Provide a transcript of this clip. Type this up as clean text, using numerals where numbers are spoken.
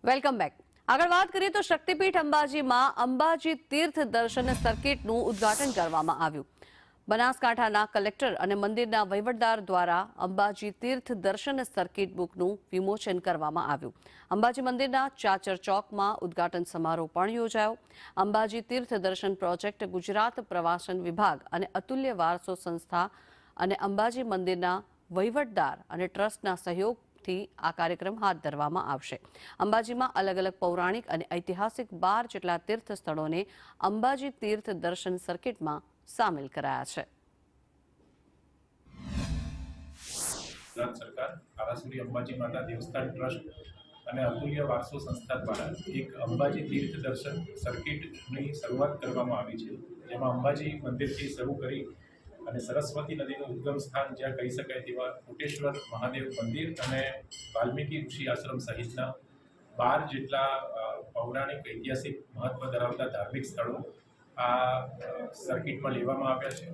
Welcome back. આગળ વાત કરીએ તો શક્તિપીઠ અંબાજીમાં અંબાજી તીર્થ દર્શન સર્કિટનું ઉદ્ઘાટન કરવામાં આવ્યું। બનાસકાંઠાના કલેક્ટર અને મંદિરના વહીવટદાર દ્વારા અંબાજી તીર્થ દર્શન સર્કિટ બુકનું વિમોચન કરવામાં આવ્યું। અંબાજી મંદિરના ચાચર ચોકમાં ઉદ્ઘાટન સમારોહ પણ યોજાયો। અંબાજી તીર્થ દર્શન પ્રોજેક્ટ ગુજરાત પ્રવાસન વિભાગ અને અતુલ્ય વારસો સંસ્થા અને અંબાજી મંદિરના વહીવટદાર અને ટ્રસ્ટના સહયોગ આ કાર્યક્રમ હાથ ધરવામાં આવશે। અંબાજીમાં અલગ અલગ પૌરાણિક અને ઐતિહાસિક 12 જેટલા તીર્થ સ્થળોને અંબાજી તીર્થ દર્શન સર્કિટમાં સામેલ કરાયા છે। ગુજરાત સરકાર આરાસુરી અંબાજી માતા દેવસ્થાન ટ્રસ્ટ અને અતુલ્ય વારસો સંસ્થા દ્વારા એક અંબાજી તીર્થ દર્શન સર્કિટની શરૂઆત કરવામાં આવી છે, જેમાં અંબાજી મંદિરથી શરૂ કરી અને સરસ્વતી નદીનું ઉદ્ગમ સ્થાન જ્યાં કહી શકાય તેવા કોટેશ્વર મહાદેવ મંદિર અને વાલ્મીકી ઋષિ આશ્રમ સહિતના 12 જેટલા પૌરાણિક ઐતિહાસિક મહત્વ ધરાવતા ધાર્મિક સ્થળો આ સર્કિટમાં લેવામાં આવ્યા છે।